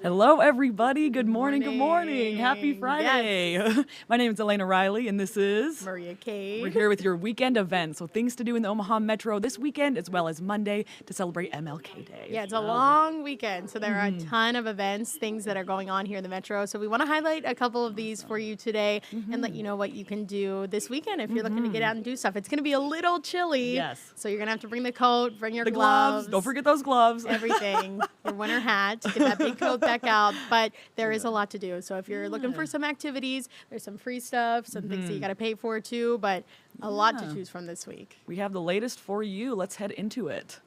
Hello, everybody. Good morning. Good morning. Morning. Happy Friday. My name is Elena Riley, and this is Maria Cade. We're here with your weekend event. So things to do in the Omaha Metro this weekend, as well as Monday to celebrate MLK Day. Yeah, it's a long weekend, so there are a ton of events, things that are going on here in the Metro. So we want to highlight a couple of these for you today and let you know what you can do this weekend if you're looking to get out and do stuff. It's going to be a little chilly. Yes. So you're going to have to bring the coat, bring your The gloves. Don't forget those gloves. Everything. Your winter hat. Get that big coat back out. But there is a lot to do. So if you're looking for some activities, there's some free stuff, some things that you got to pay for too, but a lot to choose from this week. We have the latest for you. Let's head into it.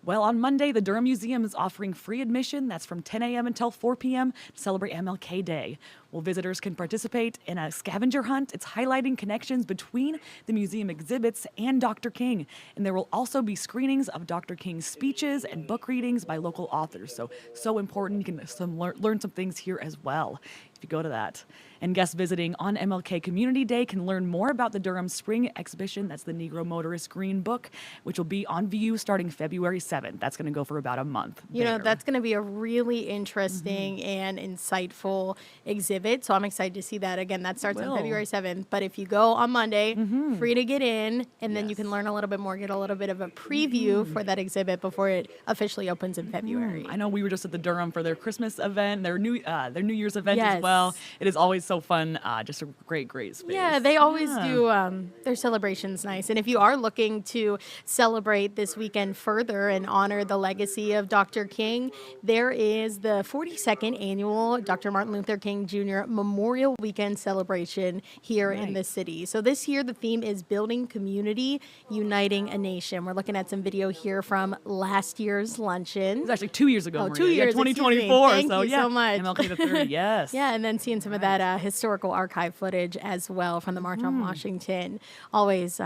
Well, on Monday, the Durham Museum is offering free admission. That's from 10 a.m. until 4 p.m. to celebrate MLK Day. Well, visitors can participate in a scavenger hunt. It's highlighting connections between the museum exhibits and Dr. King. And there will also be screenings of Dr. King's speeches and book readings by local authors. So important. You can learn some things here as well if you go to that. And guests visiting on MLK Community Day can learn more about the Durham Spring Exhibition. That's the Negro Motorist Green Book, which will be on view starting February 7th. That's going to go for about a month. You know, that's going to be a really interesting and insightful exhibit. So I'm excited to see that. Again, that starts on February 7th. But if you go on Monday, free to get in, and then you can learn a little bit more, get a little bit of a preview for that exhibit before it officially opens in February. I know we were just at the Durham for their Christmas event, their New Year's event as well. It is always so fun. Just a great space. Yeah, they always do their celebrations nice. And if you are looking to celebrate this weekend further and honor the legacy of Dr. King, there is the 42nd annual Dr. Martin Luther King Jr. Memorial Weekend celebration here in the city. So this year the theme is Building Community, Uniting a Nation. We're looking at some video here from last year's luncheon. It was actually 2 years ago. Oh, Maria. 2 years. 2024. Thank you so much. MLK the 30. Yes. Yeah, and then seeing some of that historical archive footage as well from the March on Washington. Always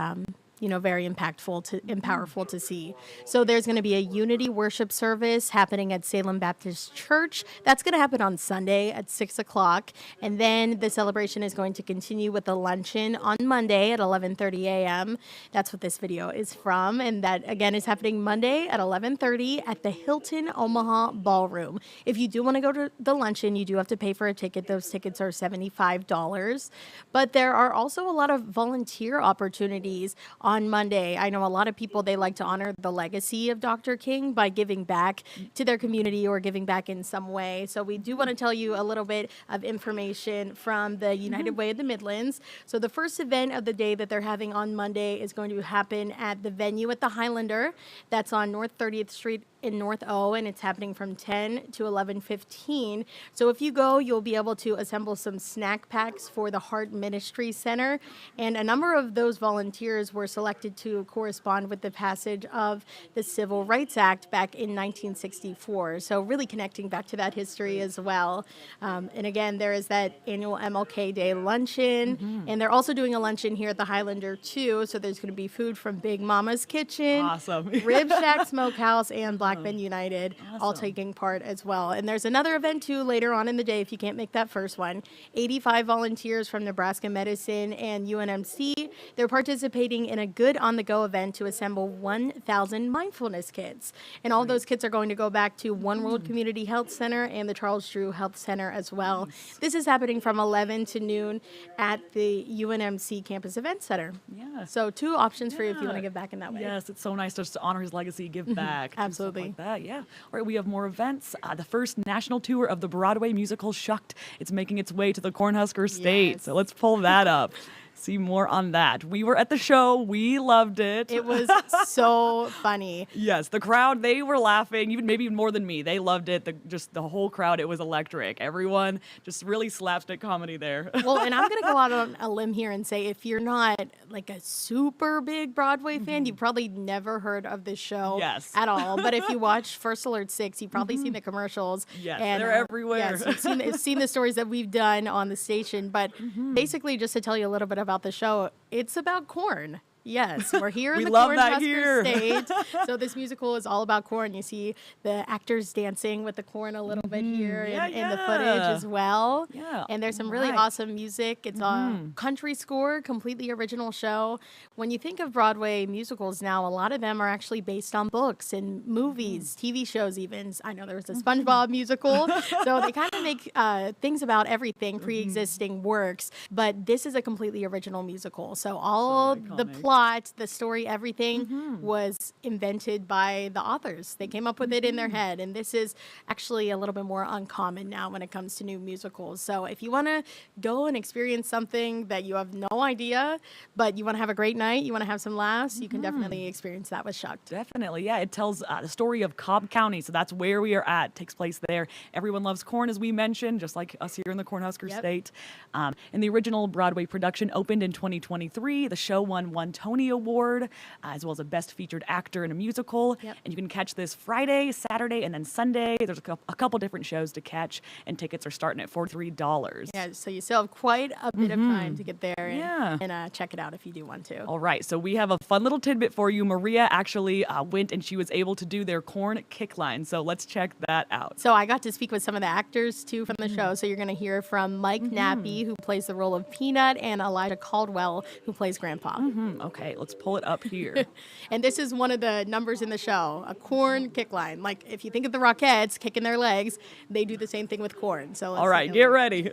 very impactful and powerful to see. So there's going to be a unity worship service happening at Salem Baptist Church. That's going to happen on Sunday at 6 o'clock. And then the celebration is going to continue with the luncheon on Monday at 11:30 a.m. That's what this video is from. And that, again, is happening Monday at 11:30 at the Hilton Omaha Ballroom. If you do want to go to the luncheon, you do have to pay for a ticket. Those tickets are $75. But there are also a lot of volunteer opportunities on Monday. I know a lot of people, they like to honor the legacy of Dr. King by giving back to their community or giving back in some way. So we do want to tell you a little bit of information from the United Way of the Midlands. So the first event of the day that they're having on Monday is going to happen at the venue at the Highlander. That's on North 30th Street in North O, and it's happening from 10 to 11:15. So if you go, you'll be able to assemble some snack packs for the Heart Ministry Center, and a number of those volunteers were selected to correspond with the passage of the Civil Rights Act back in 1964. So really connecting back to that history as well. And again, there is that annual MLK Day luncheon, and they're also doing a luncheon here at the Highlander too. So there's going to be food from Big Mama's Kitchen, Awesome. Rib Shack Smokehouse, and Black Men United, all taking part as well. And there's another event too later on in the day if you can't make that first one. 85 volunteers from Nebraska Medicine and UNMC, they're participating in a Good on the Go event to assemble 1,000 mindfulness kits. And all those kits are going to go back to One World Community Health Center and the Charles Drew Health Center as well. This is happening from 11 to noon at the UNMC Campus Event Center. Yeah. So two options for you if you want to give back in that way. Yes, it's so nice just to honor his legacy, give back. Absolutely. Like that, yeah. All right, we have more events. The first national tour of the Broadway musical Shucked. It's making its way to the Cornhusker State. So let's pull that up. See more on that. We were at the show. We loved it. It was so funny. Yes, the crowd, they were laughing, maybe even more than me. They loved it. The whole crowd, it was electric. Everyone, just really slapstick comedy there. Well, and I'm going to go out on a limb here and say if you're not like a super big Broadway fan, you've probably never heard of this show at all. But if you watch First Alert 6, you've probably seen the commercials. Yes, and, they're everywhere. Yes, you've seen the stories that we've done on the station. But basically, just to tell you a little bit about the show, it's about corn. Yes, we're here in We the love that Cornhusker here. State. So this musical is all about corn. You see the actors dancing with the corn a little bit here Yeah, in the footage as well. Yeah. And there's some really Right. awesome music. It's a country score, completely original show. When you think of Broadway musicals now, a lot of them are actually based on books and movies, TV shows even. I know there was a SpongeBob musical. So they kind of make things about everything, pre-existing works. But this is a completely original musical. So all the iconic. plot, the story, everything was invented by the authors. They came up with it in their head. And this is actually a little bit more uncommon now when it comes to new musicals. So if you want to go and experience something that you have no idea, but you want to have a great night, you want to have some laughs, you can definitely experience that with Shucked. Definitely, yeah. It tells the story of Cobb County, so that's where we are at. It takes place there. Everyone loves corn, as we mentioned, just like us here in the Cornhusker State. And the original Broadway production opened in 2023. The show won one Tony Award, as well as a Best Featured Actor in a Musical. Yep. And you can catch this Friday, Saturday, and then Sunday. There's a couple different shows to catch, and tickets are starting at $43. Yeah, so you still have quite a bit of time to get there and, Yeah. check it out if you do want to. All right, so we have a fun little tidbit for you. Maria actually went and she was able to do their corn kick line. So let's check that out. So I got to speak with some of the actors too from the show. So you're going to hear from Mike Nappy, who plays the role of Peanut, and Elijah Caldwell, who plays Grandpa. Okay, let's pull it up here. And this is one of the numbers in the show, a corn kick line. Like if you think of the Rockettes kicking their legs, they do the same thing with corn. So let's All right, take a get look. ready.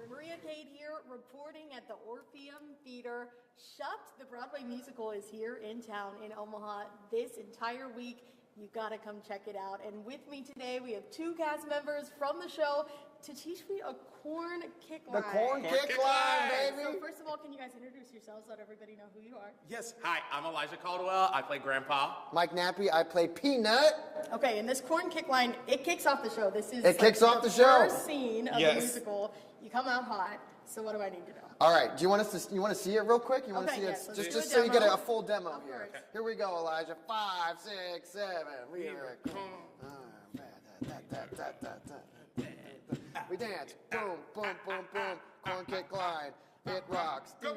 Maria Cade here, reporting at the Orpheum Theater. Shucked, the Broadway musical, is here in town in Omaha this entire week. You've got to come check it out. And with me today, we have two cast members from the show to teach me a corn kick line. The corn kick line, baby. So first of all, can you guys introduce yourselves? Let everybody know who you are. Yes, hi, I'm Elijah Caldwell. I play Grandpa. Mike Nappy, I play Peanut. Okay, and this corn kick line, it kicks off the show. This is It kicks off the show. first scene of Yes. the musical. You come out hot. So what do I need to know? All right, do you want us to? You want to see it real quick? You want Okay, to see yes, it let's just do a so you get demo. a full demo Of here. course. Here we go, Elijah. 5, 6, 7. We are we dance. Boom, boom, boom, boom. Corn kick line. It rocks. That's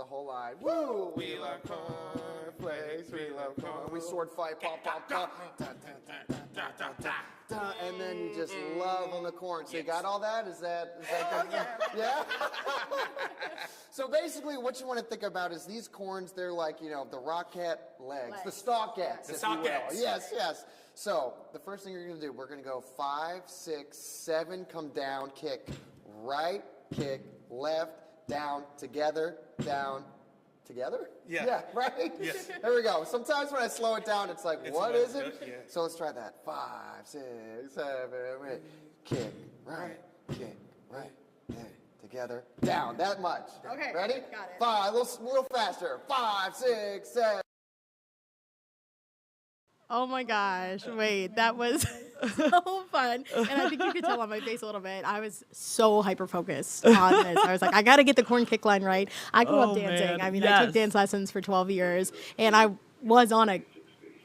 a whole line. Woo! We love cornflakes. We love corn. We sword fight. Pop, pop, pop. And then you just love on the corn. So you got all that? Is that good? Yeah? So basically what you want to think about is these corns, they're like, the Rockette legs. The Stalkettes, if you will. Stalkettes. Yes, yes. So the first thing you're going to do, we're going to go 5, 6, 7, come down, kick right, kick left, down, together, down, together? Yeah. Yeah, right? Yes. There we go. Sometimes when I slow it down, it's like, what is not it? good, yeah. So let's try that. 5, 6, 7, 8. Kick right, together, down. That much. Okay, Ready? got it. 5, a little faster. 5, 6, 7. Oh my gosh, wait, that was so fun. And I think you could tell on my face a little bit. I was so hyper-focused on this. I was like, I got to get the corn kick line right. I grew up dancing. man, I mean, I yes. took dance lessons for 12 years, and I was on a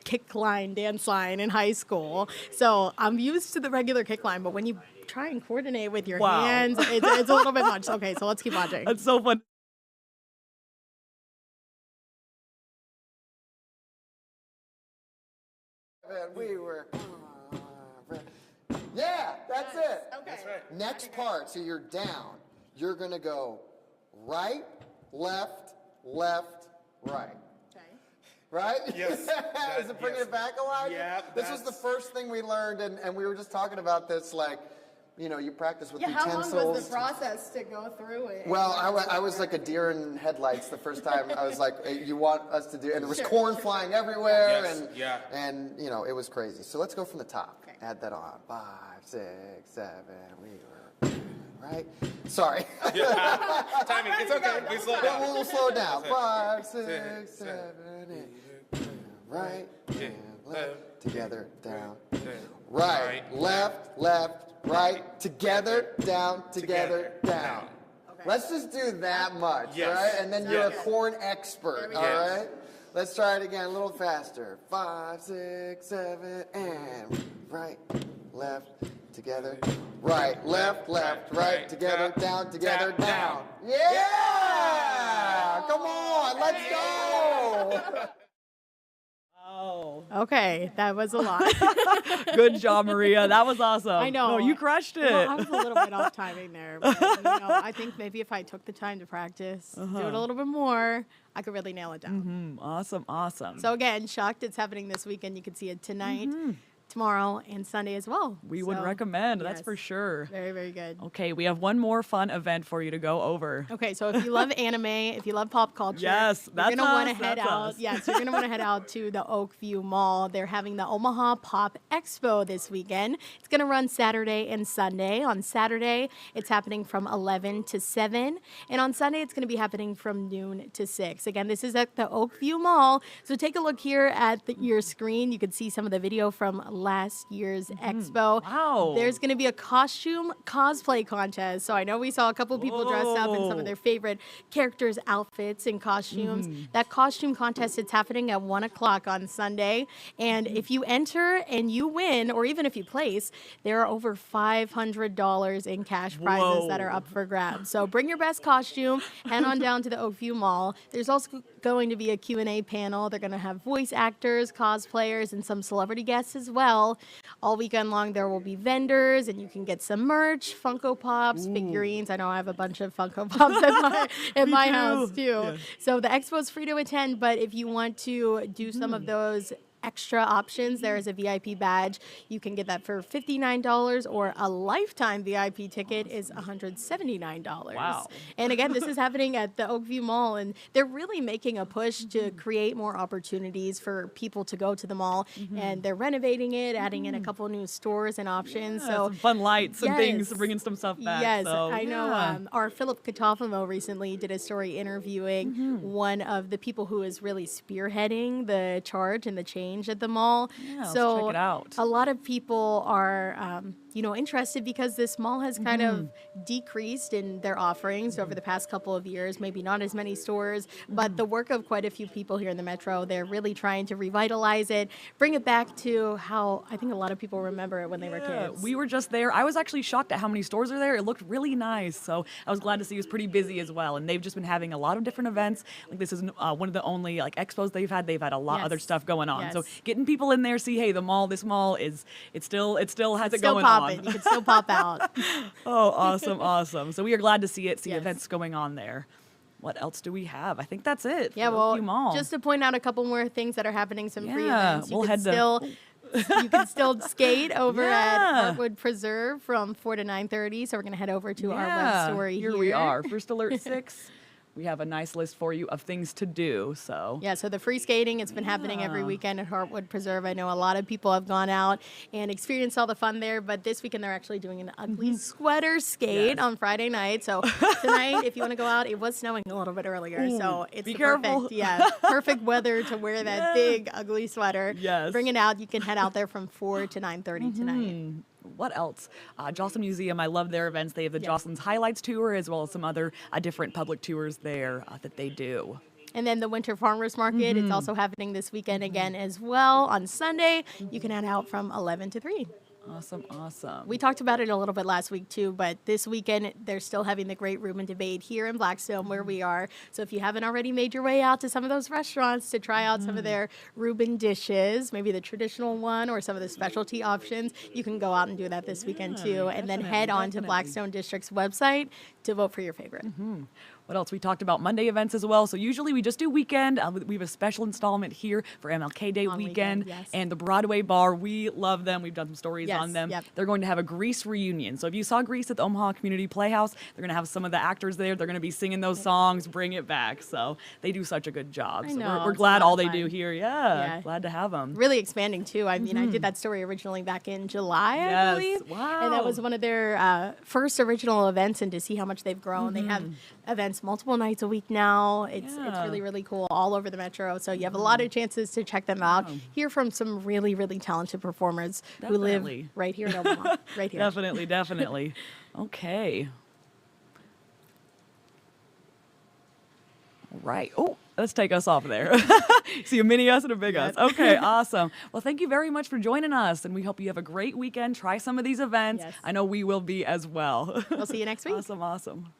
kick line, dance line in high school. So I'm used to the regular kick line, but when you try and coordinate with your Wow. hands, it's a little bit much. Okay, so let's keep watching. That's so fun. We were. Yeah, that's it. Okay. That's right. Next part, so you're down. You're going to go right, left, left, right. Okay. Right? Yes. Is it bringing Yes. it back, Elijah? Yeah, This was the that's- first thing we learned, and we were just talking about this, like, you practice with Yeah, how utensils. long was the process to go through it? Well, I was like a deer in headlights the first time. I was like, "Hey, you want us to do?" And there was corn flying everywhere, Yes, and yeah. and it was crazy. So let's go from the top. Okay. Add that on. 5, 6, 7. We were right. Sorry. Timing, it's okay. We slow down. We'll slow it down. That's it. 5, 6, 6, 7, 8. Right, and left, together, down. Right, left, left, right, together, down, together, down. Okay. Let's just do that much, Yes. all right? And then you're a Yes. corn expert, we all go. right? Let's try it again a little faster. 5, 6, 7, and right, left, together, right, left, right, together, down, down. Yeah! Come on, let's go! Oh, Okay, that was a lot. good job, Maria. That was awesome. I know. No, you crushed it. Well, I was a little bit off timing there, but I think maybe if I took the time to practice, do it a little bit more, I could really nail it down. Awesome, awesome. So again, Shucked, it's happening this weekend. You can see it tonight, tomorrow, and Sunday as well. we would So, recommend, that's yes, for sure. Very, very good. Okay, we have one more fun event for you to go over. Okay, so if you love anime, if you love pop culture, Yes, you're that's gonna want to us, head that's out. us. Yes, you're gonna want to head out to the Oakview Mall. They're having the Omaha Pop Expo this weekend. It's gonna run Saturday and Sunday. On Saturday, it's happening from 11 to 7, and on Sunday, it's gonna be happening from noon to 6. Again, this is at the Oakview Mall. So take a look here at your screen. You can see some of the video from last year's expo. Wow. There's going to be a costume cosplay contest. So I know we saw a couple people dressed up in some of their favorite characters' outfits and costumes. That costume contest, it's happening at 1 o'clock on Sunday. And if you enter and you win, or even if you place, there are over $500 in cash prizes that are up for grabs. So bring your best costume, head on down to the Oakview Mall. There's also going to be a Q&A panel. They're going to have voice actors, cosplayers, and some celebrity guests as well. All weekend long, there will be vendors, and you can get some merch, Funko Pops, figurines. I know I have a bunch of Funko Pops at my house, too. Yeah. So the expo is free to attend, but if you want to do some of those extra options, there is a VIP badge. You can get that for $59, or a lifetime VIP ticket is $179. Wow. And again, this is happening at the Oakview Mall, and they're really making a push to create more opportunities for people to go to the mall, and they're renovating it, adding in a couple new stores and options. Yeah, So some fun lights and things, Yes. bringing some stuff back. Yes, so, I know. yeah. Our Philip Katofimo recently did a story interviewing one of the people who is really spearheading the charge and the change at the mall. Yeah, let's so check it out. a lot of people are, interested because this mall has kind of decreased in their offerings over the past couple of years. Maybe not as many stores, but the work of quite a few people here in the metro. They're really trying to revitalize it, bring it back to how I think a lot of people remember it when they were Yeah, kids. we were just there. I was actually shocked at how many stores are there. It looked really nice. So I was glad to see it was pretty busy as well. And they've just been having a lot of different events. Like this is one of the only expos they've had. They've had a lot Yes. other stuff going on. So Yes. getting people in there, see, hey, this mall is it still has it Still going popping. on. You can still pop out. Oh, awesome, awesome. So we are glad to see Yes. events going on there. What else do we have? I think that's it. Yeah, for well, Oakview Mall. just to point out a couple more things that are happening, some free Yeah, events. we'll head to- You can still skate over Yeah. at Heartwood Preserve from 4 to 9:30. So we're going to head over to our Yeah, web story here. we are. First Alert 6. We have a nice list for you of things to do. So Yeah, so the free skating, it's been happening every Yeah. weekend at Heartwood Preserve. I know a lot of people have gone out and experienced all the fun there, but this weekend they're actually doing an ugly sweater skate Yes. on Friday night. So tonight, if you want to go out, it was snowing a little bit earlier, so it's be the careful. perfect weather to wear that big ugly sweater. Yes. Bring it out. You can head out there from 4 to 9:30 tonight. what else? Jocelyn Museum, I love their events. They have the Yes. Jocelyn's Highlights Tour as well as some other different public tours there that they do. And then the Winter Farmers Market, it's also happening this weekend again as well. On Sunday, you can head out from 11 to 3. Awesome, awesome. We talked about it a little bit last week too, but this weekend they're still having the Great Reuben Debate here in Blackstone where we are. So if you haven't already made your way out to some of those restaurants to try out some of their Reuben dishes, maybe the traditional one or some of the specialty options, you can go out and do that this weekend too. And then head on to Blackstone District's website to vote for your favorite. What else? We talked about Monday events as well. So usually we just do weekend. We have a special installment here for MLK Day On weekend. weekend, yes. And the Broadway Bar, we love them. We've done some stories Yes, on them. yep. They're going to have a Grease reunion. So if you saw Grease at the Omaha Community Playhouse, they're going to have some of the actors there. They're going to be singing those songs, bring it back. So they do such a good job. I So know, we're it's a glad lot all of they fun. do here. Yeah, Yeah. glad to have them. Really expanding too. I mean, I did that story originally back in July, I Yes, believe. wow. And that was one of their first original events, and to see how much they've grown. They have events multiple nights a week now. It's Yeah. really, really cool all over the metro. So you have a lot of chances to check them out. Hear from some really, really talented performers who live Definitely. right here in Omaha, right here. Definitely, definitely. Okay. All right. Oh, let's take us off there. See a mini us and a big us. Okay, awesome. Well, thank you very much for joining us, and we hope you have a great weekend. Try some of these events. Yes. I know we will be as well. We'll see you next week. Awesome.